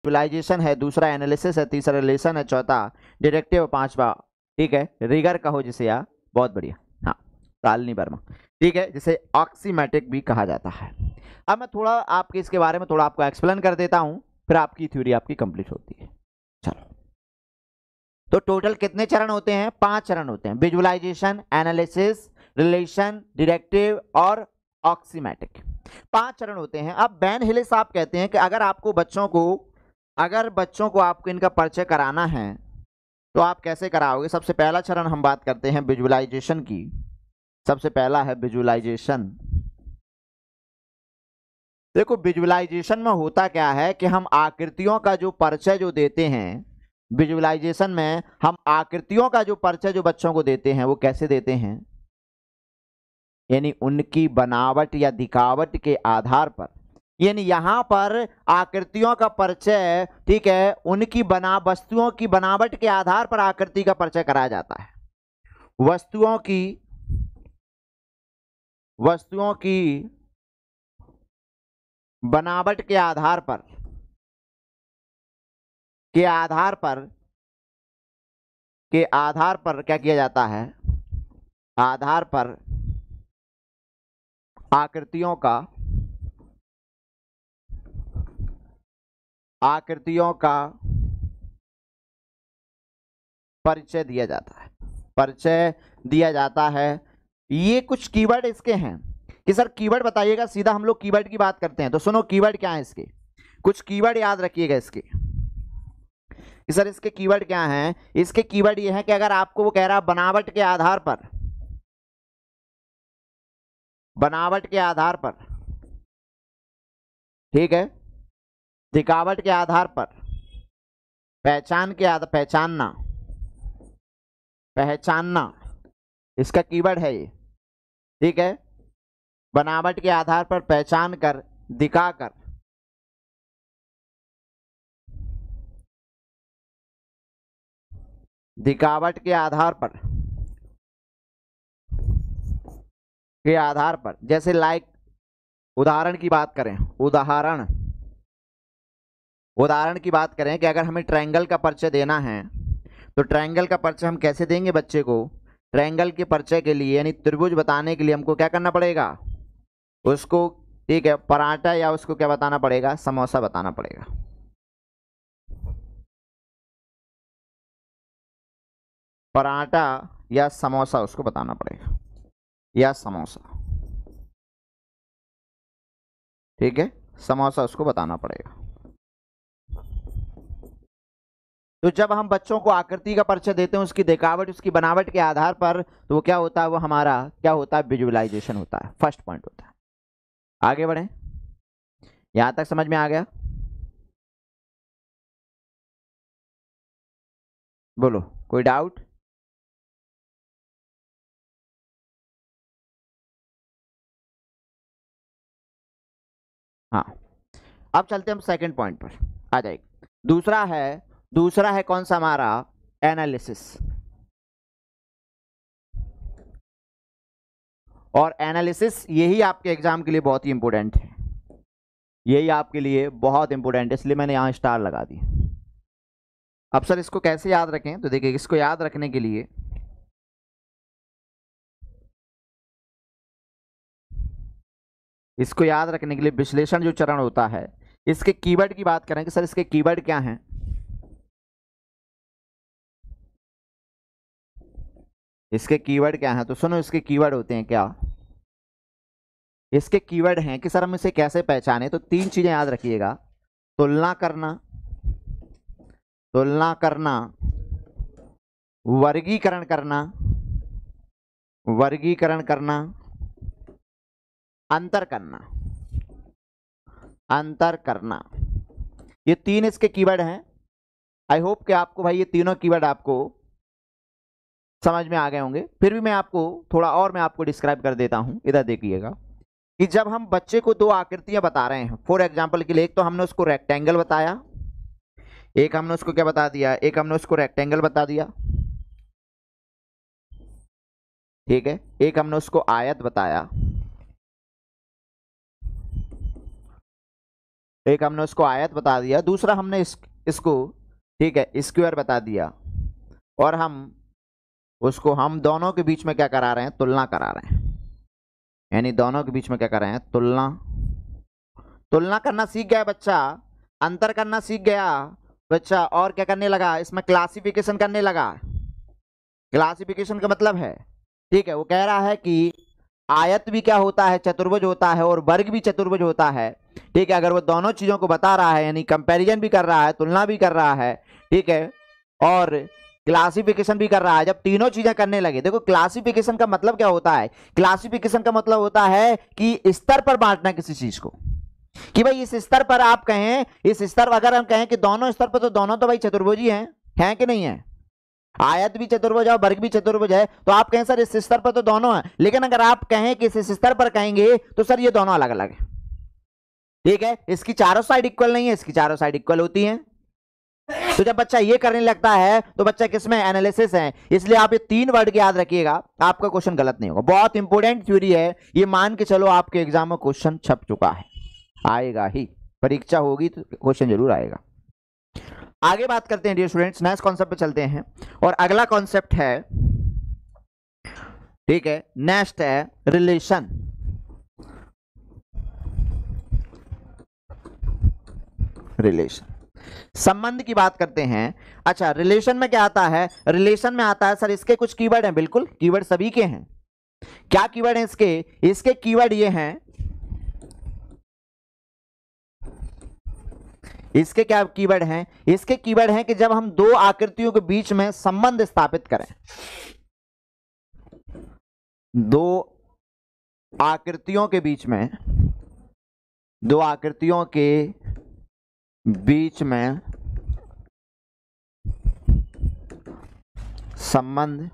Visualisation है, दूसरा analysis है, तीसरा रिलेशन है, चौथा डिडक्टिव, पांचवा ठीक है रिगर कहो जिसे या, बहुत बढ़िया, हाँ शालिनी वर्मा, ठीक है, जिसे ऑक्सीमेटिक भी कहा जाता है। अब मैं थोड़ा आपके इसके बारे में थोड़ा आपको एक्सप्लेन कर देता हूं, फिर आपकी थ्योरी आपकी कंप्लीट होती है। चलो, तो टोटल कितने चरण होते हैं? 5 चरण होते हैं, विजुअलाइजेशन, एनालिसिस, रिलेशन, डिडक्टिव और ऑक्सीमेटिक, 5 चरण होते हैं। अब बैन हिलिस साहब कहते हैं कि अगर बच्चों को आपको इनका परिचय कराना है तो आप कैसे कराओगे? सबसे पहला चरण हम बात करते हैं विजुअलाइजेशन की। सबसे पहला है विजुअलाइजेशन। देखो विजुअलाइजेशन में होता क्या है कि हम आकृतियों का जो परिचय जो देते हैं, विजुअलाइजेशन में हम आकृतियों का जो परिचय जो बच्चों को देते हैं वो कैसे देते हैं? यानी उनकी बनावट या दिखावट के आधार पर, यानी यहां पर आकृतियों का परिचय, ठीक है, उनकी वस्तुओं की बनावट के आधार पर आकृति का परिचय कराया जाता है। वस्तुओं की बनावट के आधार पर क्या किया जाता है? आधार पर आकृतियों का परिचय दिया जाता है। ये कुछ कीवर्ड इसके हैं कि सर कीवर्ड बताइएगा, सीधा हम लोग कीवर्ड की बात करते हैं। तो सुनो कीवर्ड क्या है इसके, कुछ कीवर्ड याद रखिएगा इसके कि सर इसके कीवर्ड क्या हैं। इसके कीवर्ड ये हैं कि अगर आपको वो कह रहा है बनावट के आधार पर, ठीक है, दिखावट के आधार पर, पहचानना इसका कीवर्ड है ये, ठीक है, बनावट के आधार पर पहचान कर, दिखाकर, दिखावट के आधार पर जैसे लाइक उदाहरण की बात करें कि अगर हमें ट्रायंगल का परिचय देना है तो ट्रायंगल का परिचय हम कैसे देंगे बच्चे को? ट्रायंगल के परिचय के लिए यानी त्रिभुज बताने के लिए हमको क्या करना पड़ेगा? उसको, ठीक है, पराठा या उसको क्या बताना पड़ेगा? समोसा बताना पड़ेगा। पराठा या समोसा उसको बताना पड़ेगा, या समोसा, ठीक है, समोसा उसको बताना पड़ेगा। तो जब हम बच्चों को आकृति का परिचय देते हैं उसकी दिखावट, उसकी बनावट के आधार पर, तो वो क्या होता है? वो हमारा क्या होता है? विजुअलाइजेशन होता है, फर्स्ट पॉइंट होता है। आगे बढ़े, यहां तक समझ में आ गया? बोलो, कोई डाउट? हाँ, अब चलते हम सेकंड पॉइंट पर, आ जाएगा। दूसरा है कौन सा हमारा? एनालिसिस। और एनालिसिस यही आपके एग्जाम के लिए बहुत ही इंपॉर्टेंट है, यही आपके लिए बहुत इंपॉर्टेंट है, इसलिए मैंने यहां स्टार लगा दी। अब सर इसको कैसे याद रखें? तो देखिए, इसको याद रखने के लिए विश्लेषण जो चरण होता है, इसके कीवर्ड की बात करें कि सर इसके कीवर्ड क्या हैं? इसके कीवर्ड क्या हैं? तो सुनो, इसके कीवर्ड होते हैं क्या? इसके कीवर्ड हैं कि सर हम इसे कैसे पहचाने। तो 3 चीजें याद रखिएगा, तुलना करना, वर्गीकरण करना, अंतर करना, ये 3 इसके कीवर्ड हैं। आई होप कि आपको भाई ये तीनों कीवर्ड आपको समझ में आ गए होंगे। फिर भी मैं आपको डिस्क्राइब कर देता हूं, इधर देखिएगा कि जब हम बच्चे को 2 आकृतियां बता रहे हैं, फॉर एग्जांपल के लिए, एक तो हमने उसको रेक्टेंगल बताया, एक हमने उसको क्या बता दिया? एक हमने उसको रेक्टेंगल बता दिया, ठीक है, एक हमने उसको आयत बताया, एक हमने उसको आयत बता दिया, दूसरा हमने इसको ठीक है स्क्वायर बता दिया, और हम दोनों के बीच में क्या करा रहे हैं, तुलना करा रहे हैं। यानी दोनों के बीच में क्या कर रहे हैं, तुलना करना सीख गया बच्चा, अंतर करना सीख गया बच्चा, और क्या करने लगा, इसमें क्लासिफिकेशन करने लगा। क्लासिफिकेशन का मतलब है ठीक है, वो कह रहा है कि आयत भी क्या होता है, चतुर्भुज होता है, और वर्ग भी चतुर्भुज होता है। ठीक है, अगर वो दोनों चीजों को बता रहा है, यानी कंपैरिजन भी कर रहा है, तुलना भी कर रहा है, ठीक है, और क्लासिफिकेशन भी कर रहा है, जब तीनों चीजें करने लगे। देखो क्लासिफिकेशन का मतलब क्या होता है, क्लासिफिकेशन का मतलब होता है कि स्तर पर बांटना किसी चीज को, कि भाई इस स्तर पर आप कहें, इस स्तर अगर हम कहें कि दोनों स्तर पर, तो दोनों तो भाई चतुर्भुज ही हैं कि नहीं है, आयत भी चतुर्भुज है, वर्ग भी चतुर्भुज है, तो आप कहें सर इस स्तर पर तो दोनों है, लेकिन अगर आप कहें कि इस स्तर पर कहेंगे तो सर ये दोनों अलग अलग है। ठीक है, इसकी चारों साइड इक्वल नहीं है, इसकी चारों साइड इक्वल होती हैं। तो जब बच्चा ये करने लगता है तो बच्चा किसमें, एनालिसिस है। इसलिए आप ये 3 वर्ड याद रखिएगा, आपका क्वेश्चन गलत नहीं होगा। बहुत इंपॉर्टेंट थ्योरी है ये, मान के चलो आपके एग्जाम में क्वेश्चन छप चुका है, आएगा ही, परीक्षा होगी तो क्वेश्चन जरूर आएगा। आगे बात करते हैं डियर स्टूडेंट्स, नेक्स्ट कॉन्सेप्ट पे चलते हैं, और अगला कॉन्सेप्ट है ठीक है, नेक्स्ट है रिलेशन। रिलेशन संबंध की बात करते हैं। अच्छा, रिलेशन में क्या आता है, रिलेशन में आता है सर इसके कुछ कीवर्ड हैं, बिल्कुल कीवर्ड सभी के हैं। क्या कीवर्ड हैं इसके कीवर्ड ये हैं, इसके क्या कीवर्ड हैं, इसके कीवर्ड हैं कि जब हम दो आकृतियों के बीच में संबंध स्थापित करें, दो आकृतियों के बीच में, दो आकृतियों के बीच में संबंध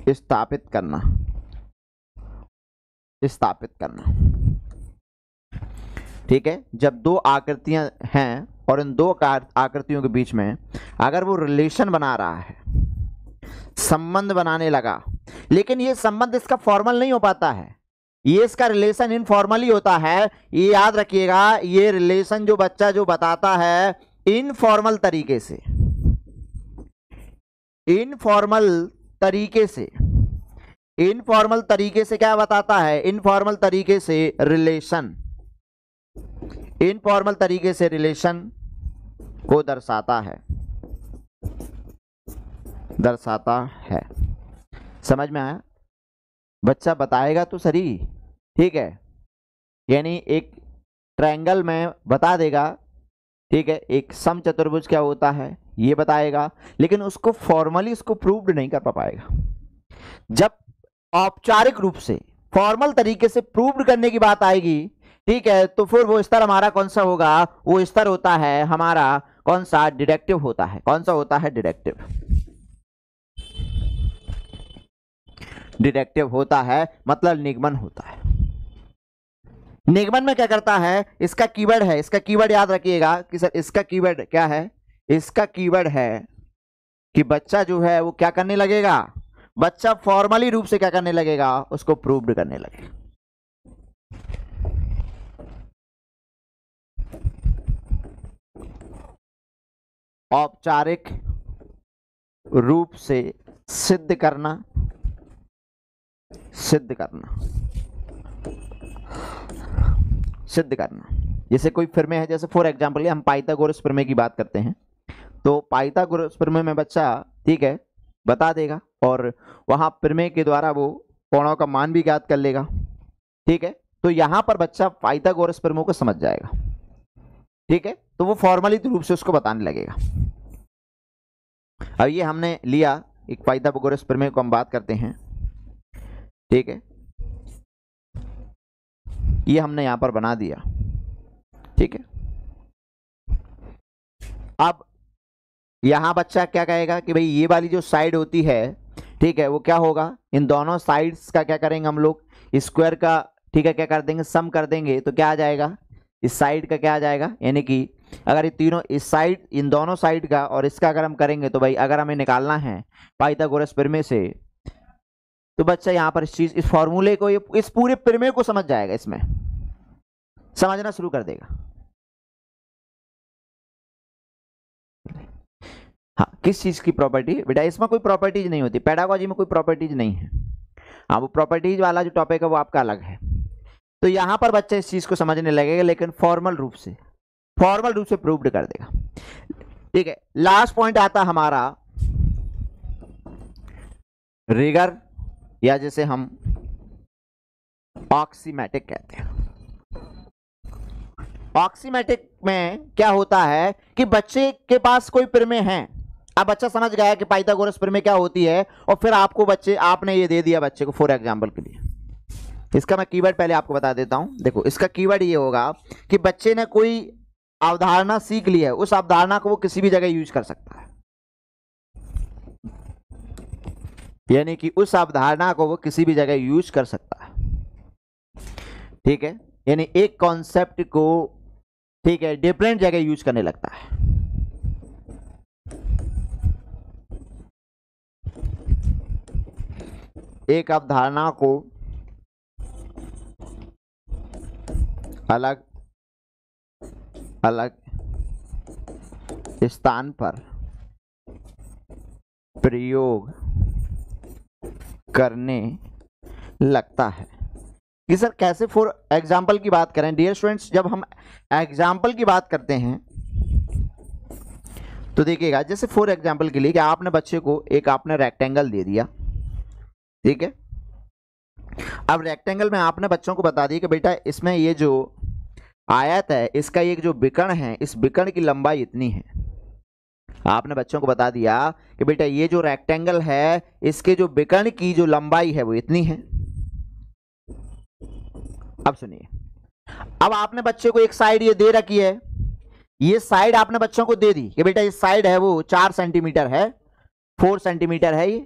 स्थापित करना, ठीक है। जब दो आकृतियां हैं और इन दो आकृतियों के बीच में अगर वो रिलेशन बना रहा है, संबंध बनाने लगा, लेकिन ये संबंध इसका फॉर्मल नहीं हो पाता है, ये इसका रिलेशन इनफॉर्मली होता है। ये याद रखिएगा, ये रिलेशन जो बच्चा जो बताता है इनफॉर्मल तरीके से, इनफॉर्मल तरीके से क्या बताता है, इनफॉर्मल तरीके से रिलेशन, इनफॉर्मल तरीके से रिलेशन को दर्शाता है। समझ में आया, बच्चा बताएगा तो सही, ठीक है, यानी एक ट्रायंगल में बता देगा, ठीक है, एक समचतुर्भुज क्या होता है ये बताएगा, लेकिन उसको फॉर्मली उसको प्रूव्ड नहीं कर पाएगा। जब औपचारिक रूप से फॉर्मल तरीके से प्रूव्ड करने की बात आएगी, ठीक है, तो फिर वो स्तर हमारा कौन सा होगा, वो स्तर होता है हमारा कौन सा, डिडक्टिव होता है। कौन सा होता है, डिडक्टिव होता है, मतलब निगमन होता है। निगमन में क्या करता है, इसका कीवर्ड है, इसका कीवर्ड याद रखिएगा कि सर इसका कीवर्ड क्या है, इसका कीवर्ड है कि बच्चा जो है वो क्या करने लगेगा, बच्चा फॉर्मली रूप से क्या करने लगेगा, उसको प्रूव्ड करने लगेगा। औपचारिक रूप से सिद्ध करना, जैसे कोई प्रमेय है, जैसे फॉर एग्जांपल हम पाइथागोरस प्रमेय की बात करते हैं, तो पाइथागोरस प्रमेय में बच्चा ठीक है बता देगा, और वहां प्रमेय के द्वारा वो कोणों का मान भी ज्ञात कर लेगा, ठीक है। तो यहां पर बच्चा पाइथागोरस प्रमेय को समझ जाएगा, ठीक है, तो वो फॉर्मली रूप से उसको बताने लगेगा। अब ये हमने लिया एक पाइथागोरस प्रमेय को हम बात करते हैं, ठीक है, ये हमने यहां पर बना दिया, ठीक है। अब यहां बच्चा क्या कहेगा कि भाई ये वाली जो साइड होती है, ठीक है, वो क्या होगा, इन दोनों साइड्स का क्या करेंगे हम लोग, स्क्वायर का, ठीक है, क्या कर देंगे, सम कर देंगे, तो क्या आ जाएगा, इस साइड का क्या आ जाएगा, यानी कि अगर ये तीनों, इस साइड, इन दोनों साइड का और इसका अगर हम करेंगे, तो भाई अगर हमें निकालना है पाइथागोरस प्रमेय से, तो बच्चा यहां पर इस फॉर्मूले को, इस पूरे प्रमेय को समझ जाएगा इसमें, समझना शुरू कर देगा। हाँ, किस चीज की प्रॉपर्टी? बेटा इसमें कोई प्रॉपर्टीज नहीं होती, पेडागोजी में कोई प्रॉपर्टीज नहीं है। हाँ, वो प्रॉपर्टीज वाला जो टॉपिक है वो आपका अलग है। तो यहां पर बच्चा इस चीज को समझने लगेगा, लेकिन फॉर्मल रूप से प्रूव्ड कर देगा। ठीक है, लास्ट पॉइंट आता हमारा रिगर, या जिसे हम ऑक्सीमेटिक कहते हैं। ऑक्सीमेटिक में क्या होता है कि बच्चे के पास कोई प्रमेय है, अब बच्चा समझ गया कि पाइथागोरस प्रमेय क्या होती है, और फिर आपने ये दे दिया बच्चे को फॉर एग्जांपल के लिए। इसका मैं कीवर्ड पहले आपको बता देता हूं। देखो, इसका कीवर्ड ये होगा कि बच्चे ने कोई अवधारणा सीख ली है, उस अवधारणा को वो किसी भी जगह यूज कर सकता है, यानी कि उस अवधारणा को वो किसी भी जगह यूज कर सकता है। ठीक है, यानी एक कॉन्सेप्ट को, ठीक है, डिफरेंट जगह यूज करने लगता है। एक अवधारणा को अलग अलग स्थान पर प्रयोग करने लगता है। कि सर कैसे? फॉर एग्जाम्पल की बात करें डियर स्टूडेंट्स, जब हम एग्जाम्पल की बात करते हैं तो देखिएगा, जैसे फॉर एग्जाम्पल के लिए कि आपने बच्चे को एक आपने रेक्टेंगल दे दिया, ठीक है। अब रेक्टेंगल में आपने बच्चों को बता दिया कि बेटा इसमें ये जो आयत है, इसका एक जो विकर्ण है, इस विकर्ण की लंबाई इतनी है। आपने बच्चों को बता दिया कि बेटा ये जो रेक्टेंगल है, इसके जो विकर्ण की जो लंबाई है वो इतनी है। अब सुनिए, अब आपने बच्चे को एक साइड ये दे रखी है, ये साइड आपने बच्चों को दे दी कि बेटा ये साइड है वो 4 सेंटीमीटर है, 4 सेंटीमीटर है ये।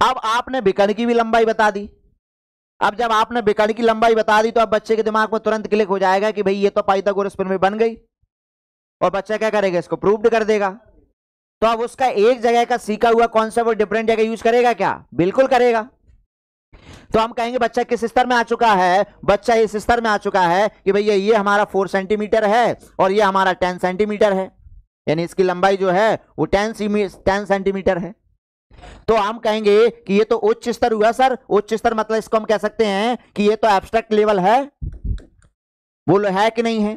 अब आपने विकर्ण की भी लंबाई बता दी। अब जब आपने विकर्ण की लंबाई बता दी तो अब बच्चे के दिमाग में तुरंत क्लिक हो जाएगा कि भाई ये तो पाइथागोरस प्रमेय बन गई, और बच्चा क्या करेगा? इसको प्रूव्ड कर देगा। तो अब उसका एक जगह का सीखा हुआ कॉन्सेप्ट और डिफरेंट जगह यूज करेगा क्या? बिल्कुल करेगा। तो हम कहेंगे बच्चा किस स्तर में आ चुका है? बच्चा इस स्तर में आ चुका है कि भैया ये हमारा 4 सेंटीमीटर है और ये हमारा 10 सेंटीमीटर है, यानी इसकी लंबाई जो है वो 10 सेंटीमीटर है। तो हम कहेंगे कि ये तो उच्च स्तर हुआ सर। उच्च स्तर मतलब इसको हम कह सकते हैं कि ये तो एब्स्ट्रैक्ट लेवल है, बोलो है कि नहीं है?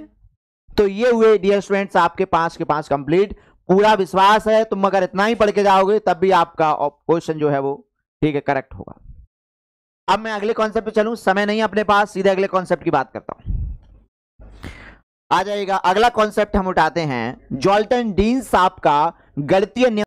तो ये हुए डियर स्टूडेंट्स आपके 5 के 5 कंप्लीट। पूरा विश्वास है तुम अगर इतना ही पढ़ के जाओगे तब भी आपका क्वेश्चन जो है वो ठीक है करेक्ट होगा। अब मैं अगले कॉन्सेप्ट पे चलूं, समय नहीं अपने पास, सीधे अगले कॉन्सेप्ट की बात करता हूं। आ जाएगा अगला कॉन्सेप्ट हम उठाते हैं जॉल्टन डीन साहब का गणितीय